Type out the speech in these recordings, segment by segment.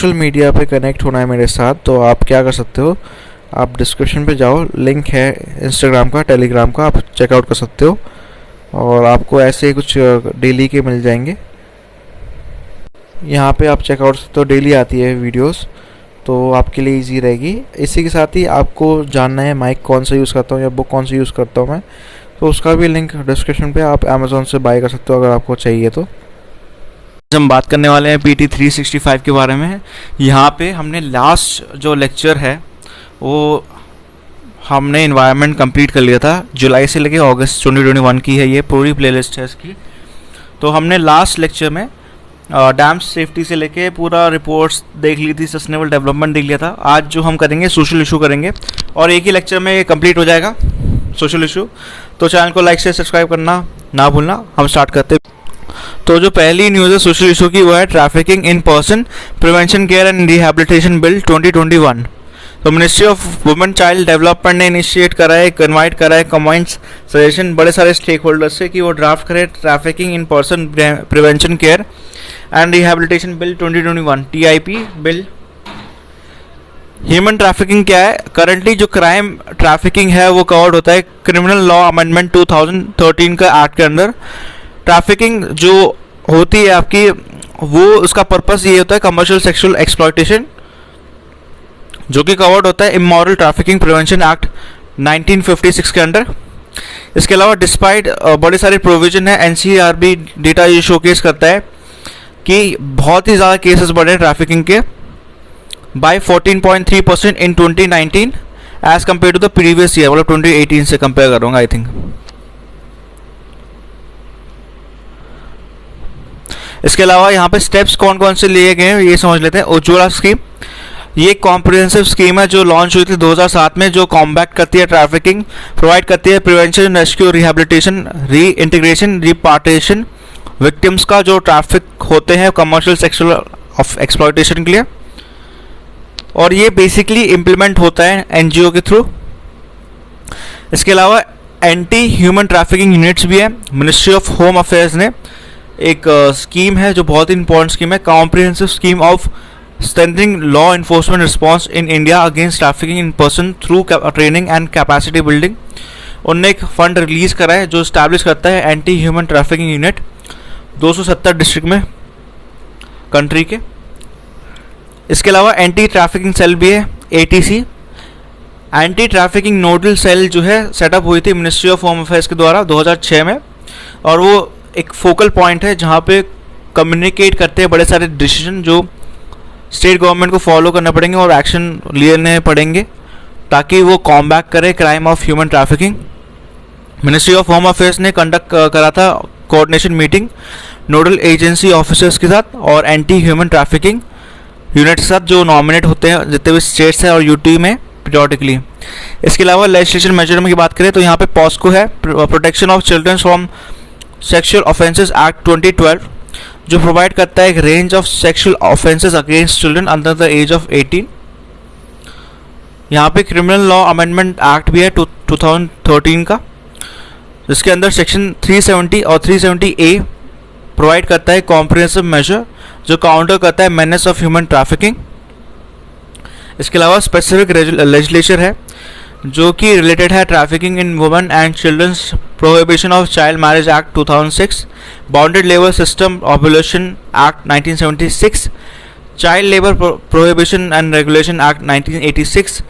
Social media पे connect होना है मेरे साथ, तो आप क्या कर सकते हो, आप डिस्क्रिप्शन पे जाओ, लिंक है इंस्टाग्राम का, टेलीग्राम का, आप चेकआउट कर सकते हो और आपको ऐसे ही कुछ डेली के मिल जाएंगे। यहाँ पे आप चेकआउट सकते हो, डेली आती है वीडियोस, तो आपके लिए इजी रहेगी। इसी के साथ ही आपको जानना है माइक कौन सा यूज़ करता हूँ या बुक कौन सी यूज़ करता हूँ मैं, तो उसका भी लिंक डिस्क्रिप्शन पे, आप अमेज़ॉन से बाय कर सकते हो अगर आपको चाहिए तो। हम बात करने वाले हैं PT 365 के बारे में। यहाँ पे हमने लास्ट जो लेक्चर है वो हमने इन्वायरमेंट कंप्लीट कर लिया था। जुलाई से लेके अगस्त 2021 की है ये पूरी प्लेलिस्ट है इसकी। तो हमने लास्ट लेक्चर में डैम सेफ्टी से लेके पूरा रिपोर्ट्स देख ली थी, सस्टेनेबल डेवलपमेंट देख लिया था। आज जो हम करेंगे सोशल इशू करेंगे और एक ही लेक्चर में ये कंप्लीट हो जाएगा सोशल इशू। तो चैनल को लाइक से सब्सक्राइब करना ना भूलना। हम स्टार्ट करते हैं। तो जो पहली न्यूज़ है सोशल इशू की वो है trafficking in person prevention care and rehabilitation bill 2021। तो ministry of women child development ने इनिशिएट करा है, इनवाइट करा है कमेंट्स सजेशन बड़े सारे स्टेक होल्डर्स से कि वो ड्राफ्ट करे trafficking in person prevention care and rehabilitation bill 2021 TIP bill. Human trafficking क्या है? करंटली जो क्राइम ट्रैफिकिंग है वो कवर्ड होता है क्रिमिनल लॉ अमेंडमेंट 2013 का एक्ट के अंदर। ट्रैफिकिंग जो होती है आपकी, वो उसका पर्पस ये होता है कमर्शियल सेक्सुअल एक्सप्लॉयटेशन, जो कि कवर्ड होता है इमोरल ट्रैफिकिंग प्रिवेंशन एक्ट 1956 के अंडर। इसके अलावा डिस्पाइट बड़े सारे प्रोविजन है, NCRB डेटा ये शोकेस करता है कि बहुत ही ज़्यादा केसेस बढ़े ट्रैफिकिंग के by 14.3% in 2019 as compared to the previous year, मतलब 2018 से कंपेयर करूँगा आई थिंक। इसके अलावा यहाँ पे स्टेप्स कौन कौन से लिए गए हैं ये समझ लेते हैं। उज्ज्वला स्कीम, ये एक कॉम्प्रिहेंसिव स्कीम है जो लॉन्च हुई थी 2007 में, जो कॉम्बैट करती है ट्रैफिकिंग, प्रोवाइड करती है प्रिवेंशन, रेस्क्यू, रिहैबिलिटेशन, री इंटीग्रेशन, रिपार्टेशन विक्टिम्स का जो ट्रैफिक होते हैं कमर्शियल सेक्सुअल ऑफ एक्सप्लॉयटेशन के लिए। और ये बेसिकली इम्प्लीमेंट होता है NGO के थ्रू। इसके अलावा एंटी ह्यूमन ट्रैफिकिंग यूनिट्स भी है। मिनिस्ट्री ऑफ होम अफेयर्स ने एक स्कीम है जो बहुत ही इंपॉर्टेंट स्कीम है, comprehensive scheme of strengthening law enforcement response in India against trafficking in person through training and capacity building. उनने एक फंड रिलीज करा है जो स्टैब्लिश करता है anti human trafficking unit 270 district में कंट्री के। इसके अलावा एंटी ट्रैफिकिंग सेल भी है, ATC anti trafficking nodal cell जो है सेटअप हुई थी मिनिस्ट्री ऑफ होम अफेयर्स के द्वारा 2006 में, और वो एक फोकल पॉइंट है जहाँ पे कम्युनिकेट करते हैं बड़े सारे डिसीजन जो स्टेट गवर्नमेंट को फॉलो करना पड़ेंगे और एक्शन लेने पड़ेंगे ताकि वो कॉम्बैट करे crime of human trafficking. Ministry of home affairs ने कंडक्ट करा था coordination meeting nodal agency officers के साथ और एंटी ह्यूमन ट्रैफिकिंग यूनिट के साथ जो नॉमिनेट होते हैं जितने भी स्टेट्स हैं और UT में पीरियोडिकली। इसके अलावा लेजिस्लेशन मेजरमेंट की बात करें तो यहाँ पे पॉस्को है, protection of children from sexual offences act 2012, जो प्रोवाइड करता है एक range of sexual offences against children under the age of 18। यहाँ पे क्रिमिनल लॉ अमेंडमेंट एक्ट भी है 2013 का, जिसके अंदर सेक्शन 370 और 370A प्रोवाइड करता है कॉम्प्रिहेंसिव मेजर जो काउंटर करता है मेनेस ऑफ ह्यूमन ट्रैफिकिंग। इसके अलावा स्पेसिफिक लेजिस्लेचर है जो कि रिलेटेड है trafficking in women and childrens, prohibition of child marriage act 2006, bonded labour system obligation act 1976, child labour prohibition and regulation act 1986,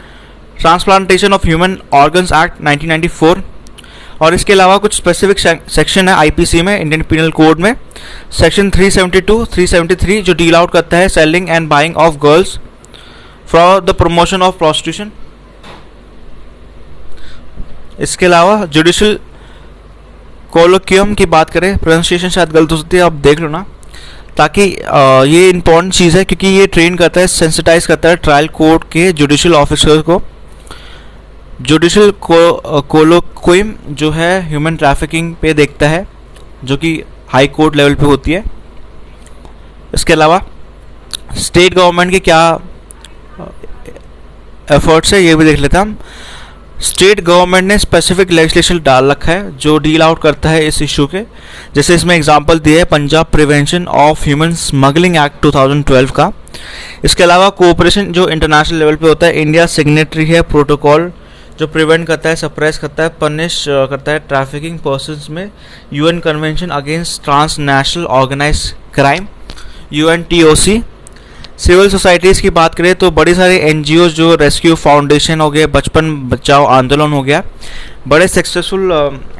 transplantation of human organs act 1994। और इसके अलावा कुछ स्पेसिफिक सेक्शन है IPC में, इंडियन पिनल कोड में, section 372, 373 जो deal out करता है selling and buying of girls for the promotion of prostitution. इसके अलावा जुडिशल कोलोक्वियम की बात करें, प्रोनाउंसिएशन शायद गलत हो सकती है, आप देख लो ना, ताकि ये इंपॉर्टेंट चीज़ है क्योंकि ये ट्रेन करता है, सेंसिटाइज करता है ट्रायल कोर्ट के जुडिशल ऑफिसर्स को। जुडिशल कोलोक्वियम जो है ह्यूमन ट्रैफिकिंग पे देखता है, जो कि हाई कोर्ट लेवल पे होती है। इसके अलावा स्टेट गवर्नमेंट के क्या एफर्ट्स है ये भी देख लेते हैं हम। स्टेट गवर्नमेंट ने स्पेसिफिक लेजिस्लेशन डाल रखा है जो डील आउट करता है इस इशू के, जैसे इसमें एग्जांपल दिए है Punjab prevention of human smuggling act 2012 का, इसके अलावा कोऑपरेशन जो इंटरनेशनल लेवल पे होता है, इंडिया सिग्नेटरी है प्रोटोकॉल जो प्रिवेंट करता है, सप्रेस करता है, पनिश करता है ट्रैफिकिंग पर्सन्स में, UN convention against transnational organised crime UNTOC। Civil societies की बात करें तो बड़ी सारी NGOs जो रेस्क्यू फाउंडेशन हो गया, बचपन बचाओ आंदोलन हो गया, बड़े सक्सेसफुल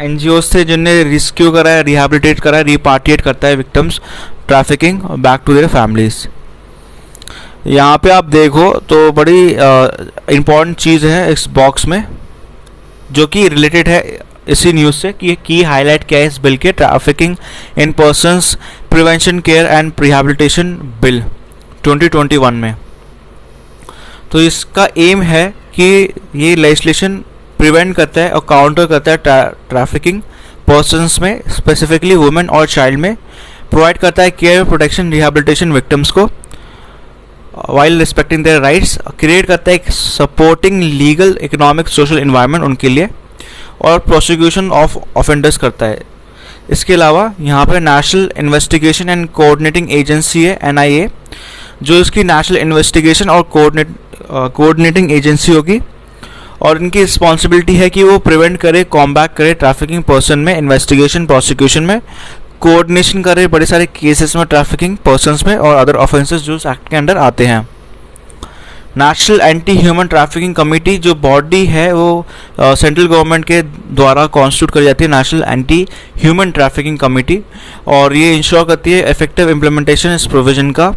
NGOs थे जिनने रेस्क्यू करा है, रिहैबिलिटेट करा है, रिपाट्रिएट करता है victims trafficking back to their families. यहाँ पे आप देखो तो बड़ी इम्पॉर्टेंट चीज़ है इस बॉक्स में जो कि रिलेटेड है इसी न्यूज़ से कि की हाईलाइट क्या है इस बिल के, trafficking in persons prevention care and rehabilitation bill 2021 में। तो इसका एम है कि ये लेजिस्लेशन प्रिवेंट करता है और काउंटर करता है ट्रैफिकिंग पर्सन्स में, स्पेसिफिकली वुमेन और चाइल्ड में, प्रोवाइड करता है केयर प्रोटेक्शन रिहैबिलिटेशन विक्टिम्स को while respecting their rights, create करता है एक supporting legal economic social environment उनके लिए, और प्रोसिक्यूशन ऑफ ऑफेंडर्स करता है। इसके अलावा यहाँ पर national investigation and coordinating agency है NIA, जो इसकी नेशनल इन्वेस्टिगेशन और कोऑर्डिनेटिंग एजेंसी होगी, और इनकी रिस्पॉन्सिबिलिटी है कि वो प्रिवेंट करे, कॉम्बैट करे ट्रैफिकिंग पर्सन में, इन्वेस्टिगेशन प्रोसिक्यूशन में, कोऑर्डिनेशन करे बड़े सारे केसेस में ट्रैफिकिंग पर्सन्स में और अदर ऑफेंसेस जो इस एक्ट के अंडर आते हैं। National anti human trafficking committee जो बॉडी है वो सेंट्रल गवर्नमेंट के द्वारा कॉन्स्टिट्यूट करी जाती है, national anti human trafficking committee, और ये इंश्योर करती है इफेक्टिव इम्प्लीमेंटेशन इस प्रोविज़न का।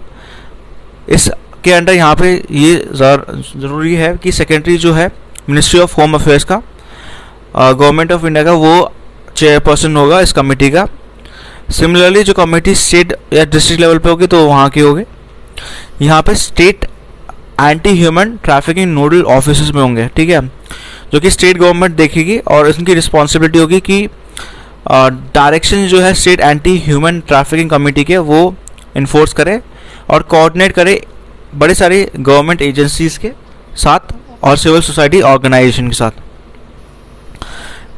इसके अंडर यहाँ पे ये ज़रूरी है कि सेक्रेटरी जो है मिनिस्ट्री ऑफ होम अफेयर्स का, गवर्नमेंट ऑफ इंडिया का, वो चेयरपर्सन होगा इस कमेटी का। सिमिलरली जो कमेटी स्टेट या डिस्ट्रिक्ट लेवल पे होगी तो वहाँ के होंगे। यहाँ पे state anti human trafficking nodal office में होंगे, ठीक है, जो कि स्टेट गवर्नमेंट देखेगी, और इसकी रिस्पॉन्सिबिलिटी होगी कि डायरेक्शन जो है state anti human trafficking committee के वो इन्फोर्स करे और कोऑर्डिनेट करे बड़े सारे गवर्नमेंट एजेंसीज के साथ और सिविल सोसाइटी ऑर्गेनाइजेशन के साथ।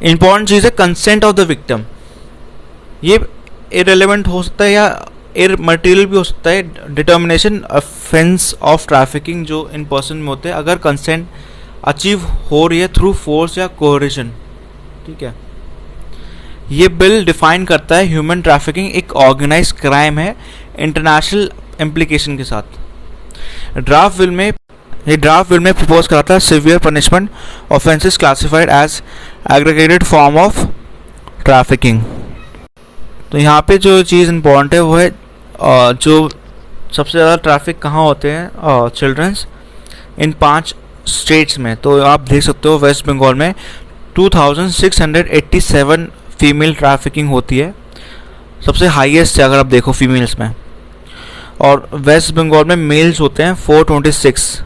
इंपॉर्टेंट चीज़ है कंसेंट ऑफ द विक्टिम। ये इरेलेवेंट हो सकता है या मटेरियल भी हो सकता है। डिटर्मिनेशन ऑफेंस ऑफ ट्रैफिकिंग जो इन पर्सन में होते हैं अगर कंसेंट अचीव हो रही है थ्रू फोर्स या कोहरेशन, ठीक है। ये बिल डिफाइन करता है ह्यूमन ट्रैफिकिंग एक ऑर्गेनाइज क्राइम है इंटरनेशनल इम्प्लीकेशन के साथ। ड्राफ्ट बिल में प्रपोज कराता है severe punishment offences classified as aggravated form of trafficking. तो यहाँ पे जो चीज़ इम्पॉर्टेंट है वो है जो सबसे ज़्यादा ट्रैफिक कहाँ होते हैं चिल्ड्रंस, इन 5 स्टेट्स में। तो आप देख सकते हो वेस्ट बंगाल में 2687 फीमेल ट्रैफिकिंग होती है, सबसे हाईएस्ट है अगर आप देखो फीमेल्स में, और वेस्ट बंगाल में मेल्स होते हैं 426।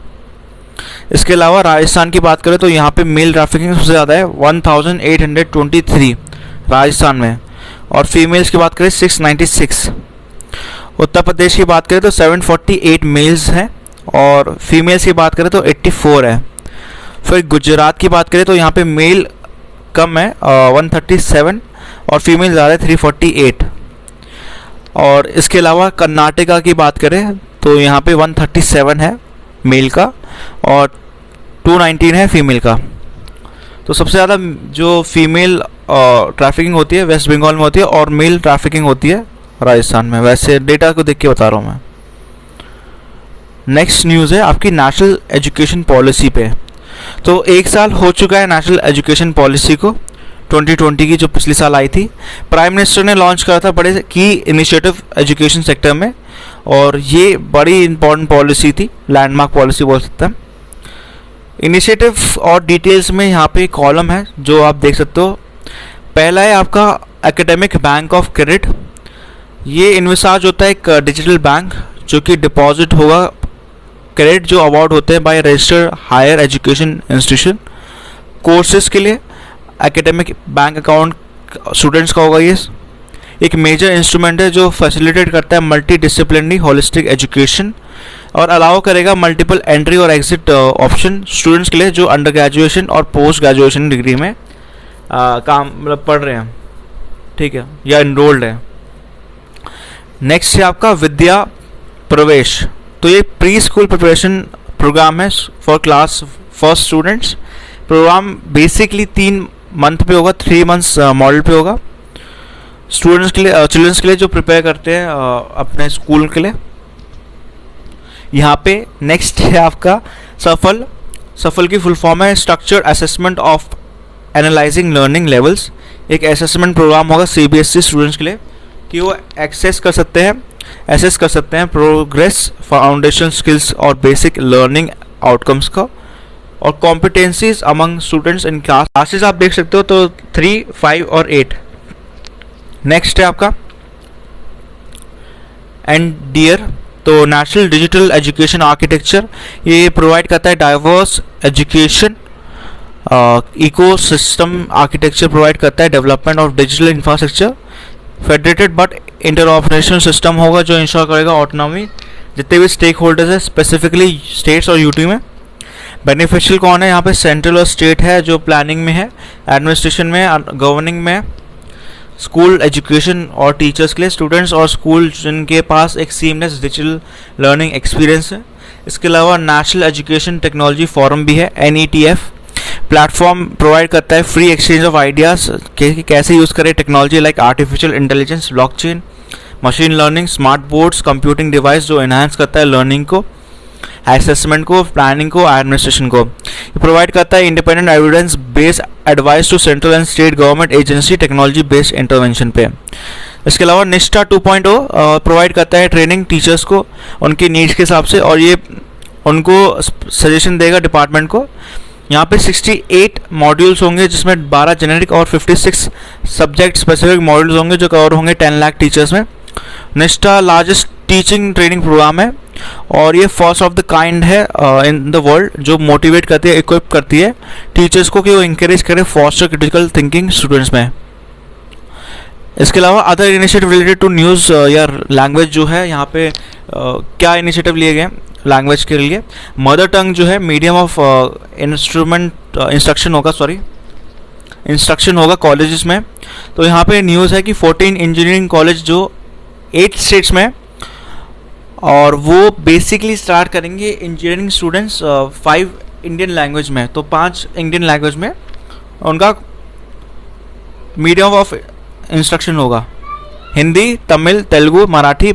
इसके अलावा राजस्थान की बात करें तो यहाँ पे मेल ट्रैफिकिंग सबसे ज़्यादा है 1823 राजस्थान में, और फीमेल्स की बात करें 696। उत्तर प्रदेश की बात करें तो 748 मेल्स हैं और फीमेल्स की बात करें तो 84 है। फिर गुजरात की बात करें तो यहाँ पे मेल कम है 137 और फीमेल ज़्यादा है 348। और इसके अलावा कर्नाटका की बात करें तो यहाँ पे 137 है मेल का और 219 है फीमेल का। तो सबसे ज़्यादा जो फीमेल ट्रैफिकिंग होती है वेस्ट बंगाल में होती है और मेल ट्रैफिकिंग होती है राजस्थान में। वैसे डेटा को देख के बता रहा हूँ मैं। नेक्स्ट न्यूज़ है आपकी नेशनल एजुकेशन पॉलिसी पे। तो 1 साल हो चुका है नेशनल एजुकेशन पॉलिसी को 2020 की, जो पिछले साल आई थी। प्राइम मिनिस्टर ने लॉन्च करा था बड़े की इनिशिएटिव एजुकेशन सेक्टर में, और ये बड़ी इंपॉर्टेंट पॉलिसी थी, लैंडमार्क पॉलिसी बोल सकते हैं। इनिशिएटिव और डिटेल्स में यहाँ पे कॉलम है जो आप देख सकते हो। पहला है आपका एकेडमिक बैंक ऑफ क्रेडिट। ये इन्विसाज होता है एक डिजिटल बैंक जो कि डिपॉजिट होगा क्रेडिट जो अवार्ड होते हैं by registered higher education institution courses के लिए। एकेडमिक बैंक अकाउंट स्टूडेंट्स का होगा। ये एक मेजर इंस्ट्रूमेंट है जो फैसिलिटेट करता है मल्टी डिसिप्लिनरी होलिस्टिक एजुकेशन और अलाउ करेगा मल्टीपल एंट्री और एग्जिट ऑप्शन स्टूडेंट्स के लिए जो अंडर ग्रेजुएशन और पोस्ट ग्रेजुएशन डिग्री में काम मतलब पढ़ रहे हैं, ठीक है, या इनरोल्ड है। नेक्स्ट है आपका विद्या प्रवेश। तो ये प्री स्कूल प्रिपरेशन प्रोग्राम है for class first students. Programme basically 3 month पे होगा, 3 मंथ्स मॉडल पे होगा स्टूडेंट्स के लिए, चिल्ड्रंस के लिए जो प्रिपेयर करते हैं अपने स्कूल के लिए। यहाँ पे नेक्स्ट है आपका सफल। सफल की फुल फॉर्म है structured assessment of analysing learning levels. एक असेसमेंट प्रोग्राम होगा CBSE स्टूडेंट्स के लिए कि वो एसेस कर सकते हैं प्रोग्रेस, फाउंडेशन स्किल्स और बेसिक लर्निंग आउटकम्स का, और competencies among students in classes आप देख सकते हो तो 3, 5 और 8। नेक्स्ट है आपका NDIER, तो नेशनल डिजिटल एजुकेशन आर्किटेक्चर। ये प्रोवाइड करता है diverse education ecosystem architecture, provide करता है development of digital infrastructure. Federated but interoperational system होगा जो इंश्योर करेगा ऑटोनॉमी जितने भी स्टेक होल्डर्स है, स्पेसिफिकली स्टेट्स और यूटी में। बेनिफिशियल कौन है यहाँ पे? सेंट्रल और स्टेट है जो प्लानिंग में है, एडमिनिस्ट्रेशन में, गवर्निंग में, स्कूल एजुकेशन और टीचर्स के लिए, स्टूडेंट्स और स्कूल जिनके पास एक सीमलेस डिजिटल लर्निंग एक्सपीरियंस है। इसके अलावा नेशनल एजुकेशन टेक्नोलॉजी फोरम भी है, NETF प्लेटफॉर्म प्रोवाइड करता है फ्री एक्सचेंज ऑफ आइडियाज़ कैसे यूज़ करें technology like artificial intelligence, blockchain, machine learning, smart boards, computing device जो एनहांस करता है लर्निंग को, असेसमेंट को, प्लानिंग को, एडमिनिस्ट्रेशन को। ये प्रोवाइड करता है independent evidence based advice to central and state government agency technology based intervention पे। इसके अलावा निष्ठा 2.0 प्रोवाइड करता है ट्रेनिंग टीचर्स को उनकी नीड्स के हिसाब से, और ये उनको सजेशन देगा डिपार्टमेंट को। यहाँ पे 68 मॉड्यूल्स होंगे जिसमें 12 जेनेरिक और 56 सब्जेक्ट स्पेसिफिक मॉड्यूल्स होंगे जो कवर होंगे 10 लाख टीचर्स में। निष्ठा लार्जेस्ट टीचिंग ट्रेनिंग प्रोग्राम है और ये फर्स्ट ऑफ द काइंड है इन द वर्ल्ड, जो मोटिवेट करती है, इक्विप करती है टीचर्स को कि वो इंकरेज करें फॉस्टर क्रिटिकल थिंकिंग स्टूडेंट्स में। इसके अलावा other initiative related to news या लैंग्वेज जो है यहाँ पे क्या इनिशिएटिव लिए गए लैंग्वेज के लिए। मदर टंग जो है मीडियम ऑफ इंस्ट्रक्शन होगा कॉलेजेस में। तो यहाँ पे न्यूज़ है कि 14 इंजीनियरिंग कॉलेज जो 8 स्टेट्स में, और वो बेसिकली स्टार्ट करेंगे इंजीनियरिंग स्टूडेंट्स 5 इंडियन लैंग्वेज में, तो 5 इंडियन लैंग्वेज में उनका मीडियम ऑफ इंस्ट्रक्शन होगा, हिंदी, तमिल, तेलुगु, मराठी,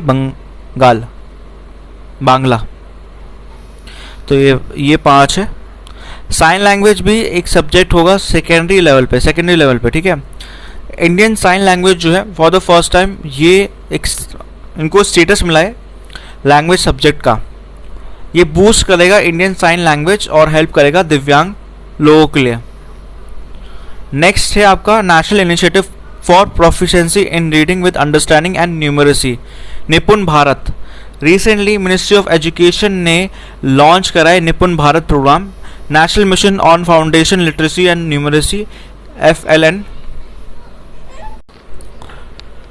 बांग्ला। तो ये 5 है। साइन लैंग्वेज भी एक सब्जेक्ट होगा सेकेंडरी लेवल पे, ठीक है। इंडियन साइन लैंग्वेज जो है फॉर द फर्स्ट टाइम ये इनको स्टेटस मिला है लैंग्वेज सब्जेक्ट का। ये बूस्ट करेगा इंडियन साइन लैंग्वेज और हेल्प करेगा दिव्यांग लोगों के लिए। नेक्स्ट है आपका national initiative for proficiency in reading with understanding and numeracy, Nipun Bharat. Recently ministry of education ने लॉन्च करा है Nipun Bharat program, national mission on foundation literacy and numeracy, FLN।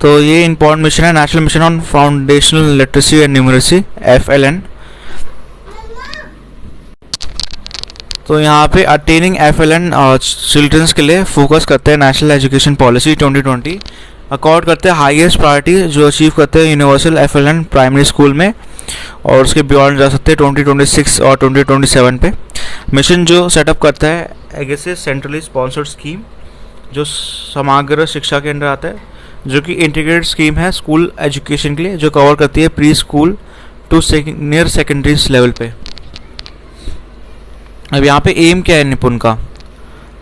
तो ये इंपॉर्टेंट मिशन है, national mission on foundational literacy and numeracy, FLN। तो यहाँ पे attaining FLN children's के लिए फोकस करते हैं नेशनल एजुकेशन पॉलिसी 2020, अकॉर्ड करते हैं हाईएस्ट प्रायोरिटी जो अचीव करते हैं यूनिवर्सल FLN प्राइमरी स्कूल में, और उसके बियॉन्ड जा सकते हैं 2026 और 2027 पे। मिशन जो सेटअप करता है एगेसिस सेंट्रली स्पॉन्सर्ड स्कीम जो समग्र शिक्षा के अंदर आता है, जो कि इंटीग्रेटेड स्कीम है स्कूल एजुकेशन के लिए, जो कवर करती है pre school to near secondary level पे। अब यहाँ पे एम क्या है निपुण का?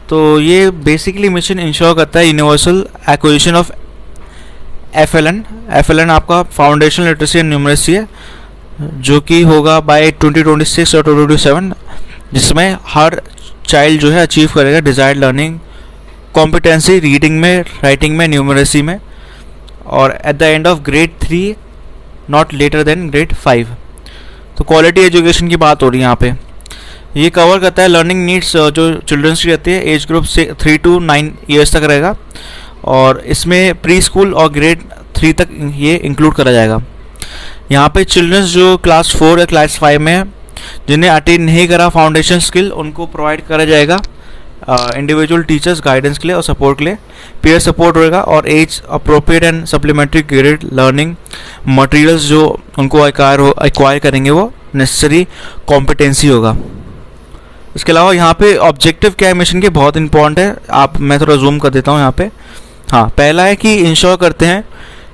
तो ये बेसिकली मिशन इंश्योर करता है यूनिवर्सल एक्विजिशन ऑफ FLN आपका फाउंडेशनल लिटरेसी एंड न्यूमरेसी है, जो कि होगा बाय 2026 और 2027, जिसमें हर चाइल्ड जो है अचीव करेगा डिजायर्ड लर्निंग कॉम्पिटेंसी रीडिंग में, राइटिंग में, न्यूमरेसी में, और at the end of grade 3 not later than grade 5। तो क्वालिटी एजुकेशन की बात हो रही है यहाँ पे। ये कवर करता है लर्निंग नीड्स जो चिल्ड्रंस की रहती है, एज ग्रुप से 3 to 9 ईयर्स तक रहेगा, और इसमें प्री स्कूल और ग्रेड 3 तक ये इंक्लूड करा जाएगा। यहाँ पे चिल्ड्रंस जो क्लास 4 या क्लास 5 में है, जिन्हें अटेन नहीं करा फाउंडेशन स्किल, उनको प्रोवाइड करा जाएगा इंडिविजुअल टीचर्स गाइडेंस के लिए और सपोर्ट के लिए, पीयर सपोर्ट रहेगा, और age appropriate and supplementary graded learning materials जो उनको एक्वायर करेंगे वो नेसेसरी कॉम्पिटेंसी होगा। इसके अलावा यहाँ पे ऑब्जेक्टिव क्या है मिशन के, बहुत इंपॉर्टेंट है। मैं थोड़ा जूम कर देता हूँ यहाँ पे। हाँ, पहला है कि इंश्योर करते हैं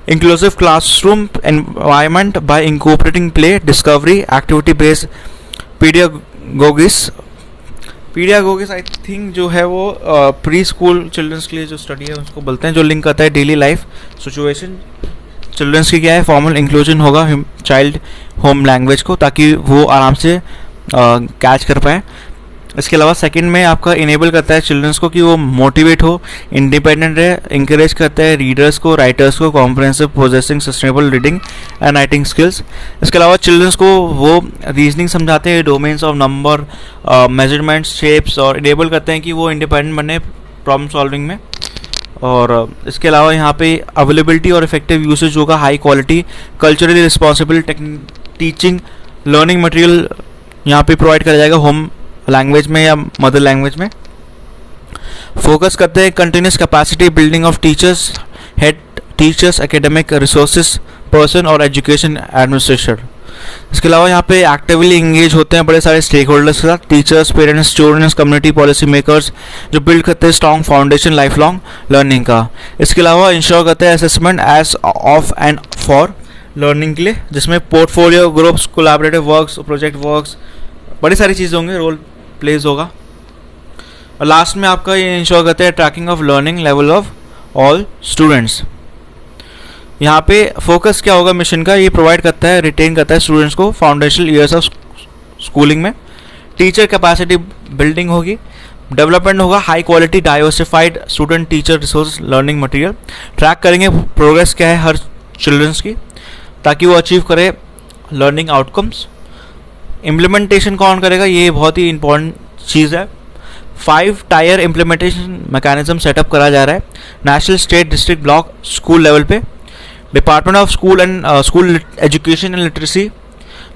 inclusive classroom environment by incorporating play, discovery, activity based pedagogies I think जो है वो प्री स्कूल चिल्ड्रंस के लिए जो स्टडी है उसको बोलते हैं, जो लिंक करता है डेली लाइफ सिचुएशन चिल्ड्रंस की क्या है, फॉर्मल इंक्लूजन होगा चाइल्ड होम लैंग्वेज को, ताकि वो आराम से कैच कर पाए। इसके अलावा सेकंड में आपका इनेबल करता है चिल्ड्रंस को कि वो मोटिवेट हो, इंडिपेंडेंट रहे, इंकरेज करता है रीडर्स को, राइटर्स को, comprehensive possessing sustainable reading and writing skills. इसके अलावा चिल्ड्रंस को वो रीजनिंग समझाते हैं, domains of number, measurements, shapes, और इनेबल करते हैं कि वो इंडिपेंडेंट बने प्रॉब्लम सॉल्विंग में। और इसके अलावा यहाँ पे अवेलेबिलिटी और इफेक्टिव यूसेज होगा, high quality culturally responsible teaching learning material यहाँ पे प्रोवाइड करा जाएगा होम लैंग्वेज में या मदर लैंग्वेज में। फोकस करते हैं continuous capacity building of teachers, head teachers, academic resources person और एजुकेशन एडमिनिस्ट्रेटर। इसके अलावा यहाँ पे एक्टिवली इंगेज होते हैं बड़े सारे स्टेक होल्डर्स के साथ, teachers, parents, students, community, policy makers, जो बिल्ड करते हैं strong foundation life long learning का। इसके अलावा इंश्योर करते हैं assessment as of and for learning के लिए, जिसमें portfolio groups, collaborative works, project works, बड़ी सारी चीज़ें होंगे, रोल प्लेस होगा। और लास्ट में आपका ये इंश्योर करते हैं tracking of learning level of all students. यहाँ पे फोकस क्या होगा मिशन का, ये प्रोवाइड करता है, रिटेन करता है स्टूडेंट्स को फाउंडेशनल ईयर्स ऑफ स्कूलिंग में। टीचर कैपेसिटी बिल्डिंग होगी, डेवलपमेंट होगा, high quality diversified student teacher resource learning material. Track करेंगे प्रोग्रेस क्या है हर चिल्ड्रंस की, ताकि वो अचीव करे लर्निंग आउटकम्स। इम्प्लीमेंटेशन कौन करेगा, ये बहुत ही इंपॉर्टेंट चीज़ है। 5 टायर इम्प्लीमेंटेशन मैकेनिज्म सेटअप करा जा रहा है national, state, district, block, school level पे। Department of school and school education and literacy,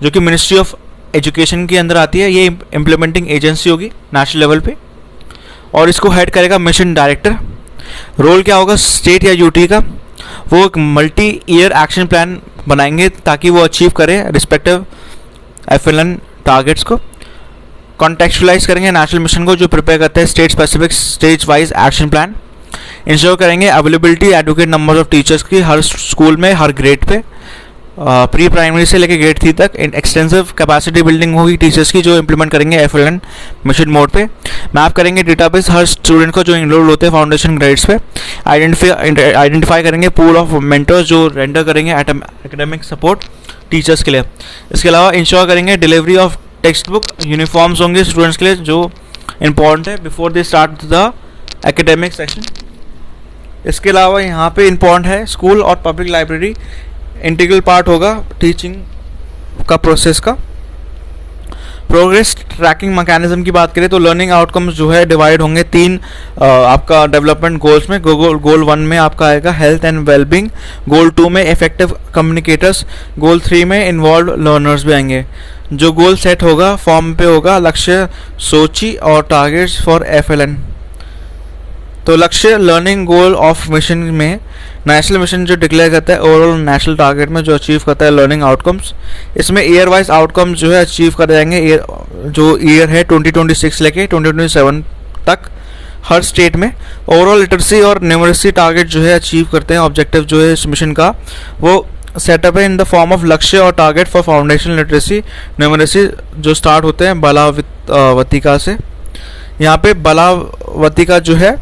जो कि मिनिस्ट्री ऑफ एजुकेशन के अंदर आती है, ये इम्प्लीमेंटिंग एजेंसी होगी नेशनल लेवल पे, और इसको हेड करेगा मिशन डायरेक्टर। रोल क्या होगा स्टेट या यूटी का, वो एक मल्टी ईयर एक्शन प्लान बनाएंगे ताकि वो अचीव करें रिस्पेक्टिव FLN टारगेट्स को। कॉन्टेक्चुअलाइज करेंगे नेशनल मिशन को, जो प्रिपेयर करते हैं state specific stage wise action plan. Ensure करेंगे availability adequate number of teachers की हर स्कूल में, हर ग्रेड पे, प्री प्राइमरी से लेकर ग्रेड 3 तक। एक्सटेंसिव कैपेसिटी बिल्डिंग होगी टीचर्स की, जो इंप्लीमेंट करेंगे FLN मिशन मोड पे। मैप करेंगे डेटाबेस हर स्टूडेंट को जो इनरोल होते हैं फाउंडेशन ग्रेड्स पे। आइडेंटिफाई करेंगे पूल ऑफ मेंटर्स जो रेंडर करेंगे एकेडमिक सपोर्ट टीचर्स के लिए। इसके अलावा इंश्योर करेंगे delivery of text book, uniforms होंगे स्टूडेंट्स के लिए, जो इंपॉर्टेंट है before they start the academic session. इसके अलावा यहाँ पे इंपॉर्टेंट है स्कूल और पब्लिक लाइब्रेरी इंटीग्रल पार्ट होगा टीचिंग का प्रोसेस का। प्रोग्रेस ट्रैकिंग मैकेनिज्म की बात करें तो लर्निंग आउटकम्स जो है डिवाइड होंगे 3 आपका डेवलपमेंट गोल्स में। गोल 1 में आपका आएगा हेल्थ एंड वेलबींग, गोल 2 में इफेक्टिव कम्युनिकेटर्स, गोल 3 में इन्वॉल्व लर्नर्स भी आएंगे। जो गोल सेट होगा फॉर्म पे होगा लक्ष्य, सूची और टारगेट्स फॉर FLN। तो लक्ष्य लर्निंग गोल ऑफ मिशन में नेशनल मिशन जो डिक्लेयर करता है ओवरऑल नेशनल टारगेट में जो अचीव करता है लर्निंग आउटकम्स। इसमें ईयर वाइज आउटकम्स जो है अचीव कर जाएंगे, जो ईयर है 2026 लेके 2027 तक हर स्टेट में। ओवरऑल लिटरेसी और न्यूमरेसी टारगेट जो है अचीव करते हैं। ऑब्जेक्टिव जो है इस मिशन का वो सेटअप है इन द फॉर्म ऑफ लक्ष्य और target for foundation literacy numeracy, जो स्टार्ट होते हैं बलावतिका से। यहाँ पे बलावतिका जो है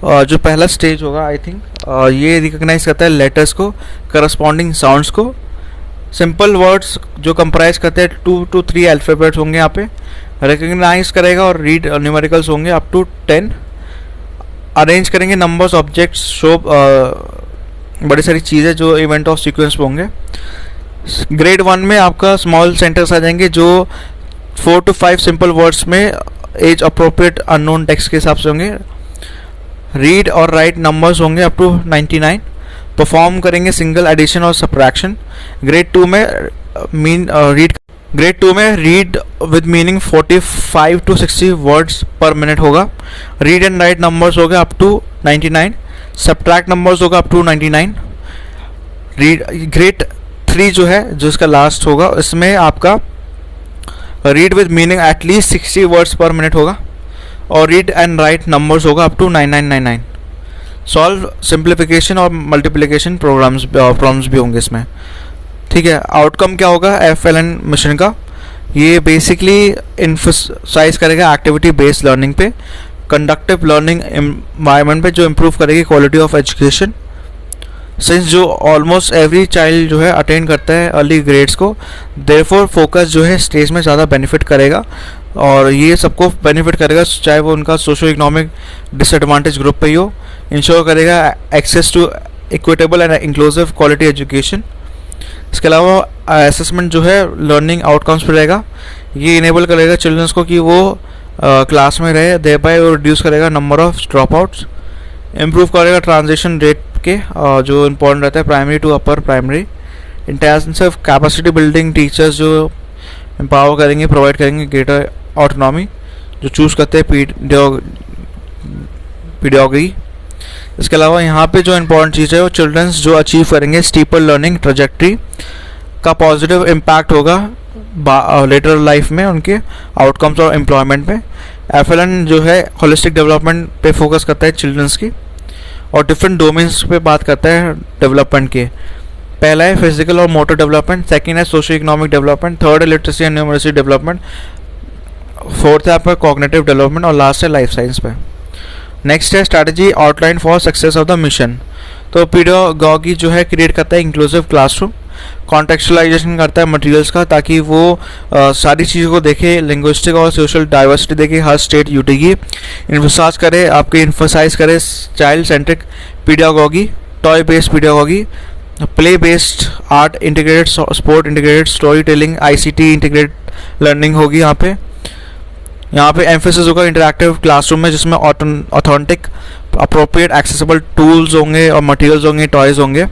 जो पहला स्टेज होगा आई थिंक ये रिकॉग्नाइज करता है लेटर्स को, करस्पॉन्डिंग साउंड्स को। सिंपल वर्ड्स जो कंप्राइज करते हैं 2 to 3 अल्फ़ाबेट्स होंगे यहाँ पे, रिकॉग्नाइज करेगा। और रीड न्यूमेरिकल्स होंगे अप टू 10। अरेंज करेंगे नंबर्स, ऑब्जेक्ट्स, शो, बड़ी सारी चीज़ें जो इवेंट ऑफ सीक्वेंस पे होंगे। ग्रेड 1 में आपका स्मॉल सेंटेंस आ जाएंगे जो 4 to 5 सिंपल वर्ड्स में एज अप्रोप्रिएट अननोन टेक्स्ट के हिसाब से होंगे। रीड और राइट नंबर्स होंगे अप टू 99। परफॉर्म करेंगे सिंगल एडिशन और सब्ट्रैक्शन। ग्रेड 2 में read with meaning 45 to 60 words पर मिनट होगा। रीड एंड राइट नंबर्स होगा अप टू 99। सब्ट्रैक्ट नंबर्स होगा अप टू 99। ग्रेड 3 जो है जो इसका लास्ट होगा, इसमें आपका read with meaning at least 60 words पर मिनट होगा, और रीड एंड राइट नंबर्स होगा अप टू 9999। सॉल्व सिंप्लीफिकेशन और मल्टीप्लिकेशन प्रॉब्लम्स भी होंगे इसमें, ठीक है। आउटकम क्या होगा FLN मिशन का, ये बेसिकली इन्फोसाइज करेगा एक्टिविटी बेस्ड लर्निंग पे, कंडक्टिव लर्निंग एनवायरनमेंट पे जो इम्प्रूव करेगी क्वालिटी ऑफ एजुकेशन, सिंस जो ऑलमोस्ट एवरी चाइल्ड जो है अटेंड करता है अर्ली ग्रेड्स को, देयरफॉर फोकस जो है स्टेज में ज़्यादा बेनिफिट करेगा, और ये सबको बेनिफिट करेगा चाहे वो उनका सोशो इकोनॉमिक डिसएडवांटेज ग्रुप पे ही हो। इंश्योर करेगा access to equitable and inclusive quality education. इसके अलावा असेसमेंट जो है लर्निंग आउटकम्स पर रहेगा, ये इनेबल करेगा चिल्ड्रंस को कि वो क्लास में रहे, देयरबाय और रिड्यूस करेगा number of drop outs, improve करेगा ट्रांजिशन रेट के जो इम्पोर्टेंट रहता है primary to upper primary, intensive capacity building, teachers जो एम्पावर करेंगे, प्रोवाइड करेंगे ग्रेटर ऑटोनॉमी, जो चूज़ करते हैं पीडियोग्री। इसके अलावा यहाँ पे जो इम्पोर्टेंट चीज़ है वो चिल्ड्रंस जो अचीव करेंगे स्टीपर लर्निंग ट्रैजेक्टरी का पॉजिटिव इम्पैक्ट होगा लेटर लाइफ में उनके आउटकम्स और एम्प्लॉयमेंट में। FLN जो है होलिस्टिक डेवलपमेंट पे फोकस करता है चिल्ड्रंस की, और डिफरेंट डोमेन्स पे बात करता है डेवलपमेंट के। पहला है फिजिकल और मोटर डेवलपमेंट, सेकंड है सोशो इकोनॉमिक डेवलपमेंट, थर्ड है literacy and numeracy development, fourth है आपका कॉग्निटिव डेवलपमेंट, और लास्ट है लाइफ साइंस पे। नेक्स्ट है strategy outline for success of the mission. तो पीडियोगॉगी जो है क्रिएट करता है इंक्लूसिव क्लासरूम, कॉन्टेक्चुअलाइजेशन करता है मटेरियल्स का ताकि वो सारी चीज़ों को देखे, लिंग्विस्टिक और सोशल डाइवर्सिटी देखे हर स्टेट यूटी की, इन्फोसाइज करे child centric pedagogy, toy based pedagogy, play based art integrated, sport integrated, story telling, ICT integrated learning होगी। यहाँ पे एम्फेसिस होगा इंटरैक्टिव क्लासरूम में, जिसमें ऑथेंटिक अप्रोप्रिएट एक्सेसिबल टूल्स होंगे और मटेरियल्स होंगे, टॉयज होंगे।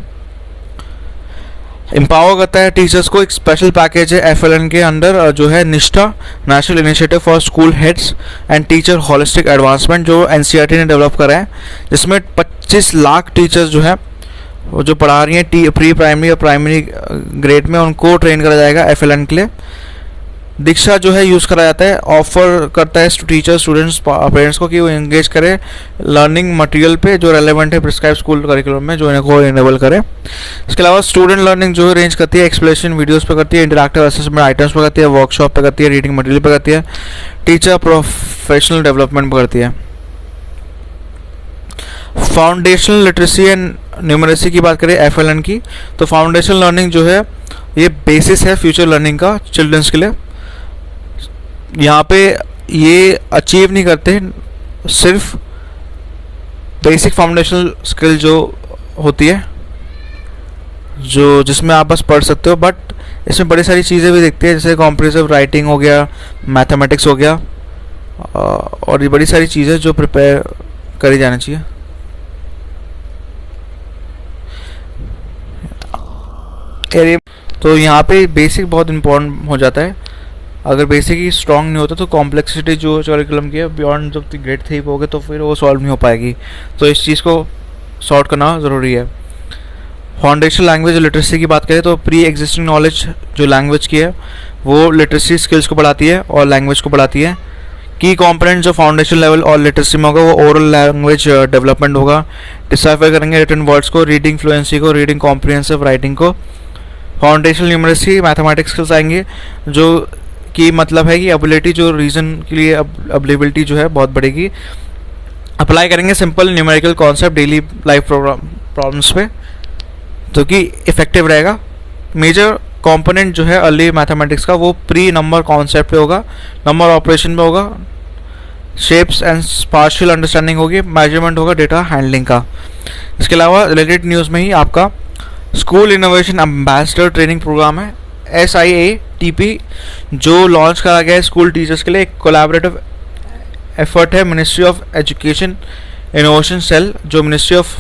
एम्पावर करता है टीचर्स को, एक स्पेशल पैकेज है FLN के अंदर जो है निष्ठा, national initiative for school heads and teacher holistic advancement, जो NCERT ने डेवलप करा है, जिसमें 25 लाख टीचर्स जो है वो जो पढ़ा रही हैं प्री प्राइमरी और प्राइमरी ग्रेड में, उनको ट्रेन करा जाएगा FLN के लिए। दीक्षा जो है यूज़ करा जाता है, ऑफर करता है टीचर्स, स्टूडेंट्स, पेरेंट्स को कि वो एंगेज करें लर्निंग मटेरियल पे जो रेलेवेंट है प्रिस्क्राइब स्कूल करिकुलम में, जो इनको इनेबल करे। इसके अलावा स्टूडेंट लर्निंग जो है रेंज करती है एक्सप्लेनेशन वीडियोस पे करती है, इंटरैक्टिव असेसमेंट आइटम्स पे करती है, वर्कशॉप पे करती है, रीडिंग मटेरियल पे करती है, टीचर प्रोफेशनल डेवलपमेंट पे करती है। फाउंडेशनल लिटरेसी एंड न्यूमरेसी की बात करें FLN की, तो फाउंडेशनल लर्निंग जो है ये बेसिस है फ्यूचर लर्निंग का चिल्ड्रंस के लिए। यहाँ पे ये अचीव नहीं करते सिर्फ बेसिक फाउंडेशनल स्किल जो होती है, जो जिसमें आप बस पढ़ सकते हो, बट इसमें बड़ी सारी चीज़ें भी दिखती है, जैसे कॉम्प्रिहेंसिव राइटिंग हो गया, मैथमेटिक्स हो गया, और ये बड़ी सारी चीज़ें जो प्रिपेयर करी जानी चाहिए। तो यहाँ पे बेसिक बहुत इम्पोर्टेंट हो जाता है। अगर बेसिक ही स्ट्रॉन्ग नहीं होता तो कॉम्प्लेक्सिटी जो करिकुलम की है बियॉन्ड जब ग्रेड 3 होगे तो फिर वो सॉल्व नहीं हो पाएगी, तो इस चीज़ को सॉर्ट करना ज़रूरी है। फाउंडेशनल लैंग्वेज लिटरेसी की बात करें तो प्री एग्जिस्टिंग नॉलेज जो लैंग्वेज की है वो लिटरेसी स्किल्स को बढ़ाती है और लैंग्वेज को बढ़ाती है। की कॉम्पोनेंट जो फाउंडेशन लेवल और लिटरेसी में होगा वो ओरल लैंग्वेज डेवलपमेंट होगा, डिसाइफर करेंगे रिटन वर्ड्स को, रीडिंग फ्लुएंसी को, रीडिंग कॉम्प्रिहेंसिव राइटिंग को। फाउंडेशनल न्यूमरेसी मैथमेटिक्स स्किल्स आएंगे, जो कि मतलब है कि एबिलिटी जो रीजन के लिए अवेलेबिलिटी जो है बहुत बढ़ेगी। अप्लाई करेंगे simple numerical concept daily life problems पे, जो कि इफेक्टिव रहेगा। मेजर कंपोनेंट जो है अर्ली मैथमेटिक्स का वो प्री नंबर कॉन्सेप्ट पे होगा, नंबर ऑपरेशन पे होगा, शेप्स एंड पार्शियल अंडरस्टैंडिंग होगी, मेजरमेंट होगा डेटा हैंडलिंग का। इसके अलावा रिलेटेड न्यूज़ में ही आपका school innovation ambassador training programme है SIATP जो लॉन्च करा गया है स्कूल टीचर्स के लिए। एक कोलैबोरेटिव एफर्ट है ministry of education innovation cell, जो मिनिस्ट्री ऑफ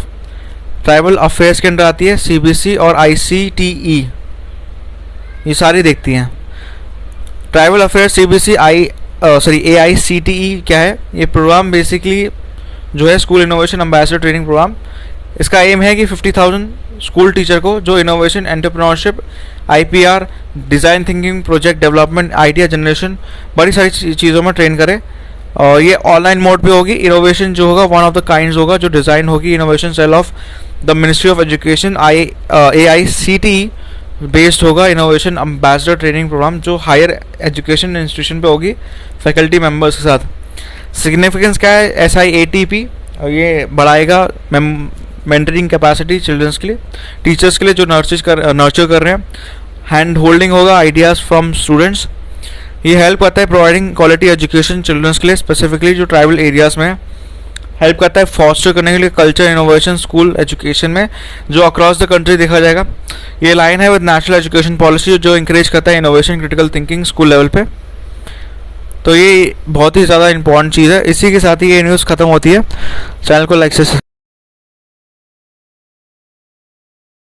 ट्राइबल अफेयर्स के अंदर आती है, CBC और ICTE ये सारी देखती हैं। ट्राइबल अफेयर्स CBC AICTE क्या है, ये प्रोग्राम बेसिकली जो है school innovation ambassador training programme, इसका एम है कि 50,000 स्कूल टीचर को जो innovation, entrepreneurship, IPR, design thinking, project development, idea generation, बड़ी सारी चीज़ों में ट्रेन करे। और ये ऑनलाइन मोड पे होगी। इनोवेशन जो होगा वन ऑफ द काइंड्स होगा जो डिज़ाइन होगी innovation cell of the ministry of education AICTE based होगा। इनोवेशन एम्बेसडर ट्रेनिंग प्रोग्राम जो हायर एजुकेशन इंस्टीट्यूशन पे होगी फैकल्टी मेंबर्स के साथ। सिग्निफिकेंस क्या है SIATP, ये बढ़ाएगा मेंटरिंग कैपेसिटी चिल्ड्रंस के लिए, टीचर्स के लिए जो नर्चर कर रहे हैं। हैंड होल्डिंग होगा आइडियाज़ फ्रॉम स्टूडेंट्स, ये हेल्प करता है प्रोवाइडिंग क्वालिटी एजुकेशन चिल्ड्रंस के लिए, स्पेसिफिकली जो ट्राइबल एरियाज़ में हेल्प करता है फॉस्टर करने के लिए कल्चर इनोवेशन स्कूल एजुकेशन में जो अक्रॉस द कंट्री देखा जाएगा। ये लाइन है विद नेशनल एजुकेशन पॉलिसी जो इंकरेज करता है innovation critical thinking school level पे। तो ये बहुत ही ज़्यादा इंपॉर्टेंट चीज़ है। इसी के साथ ही ये न्यूज़ ख़त्म होती है। चैनल को लाइक से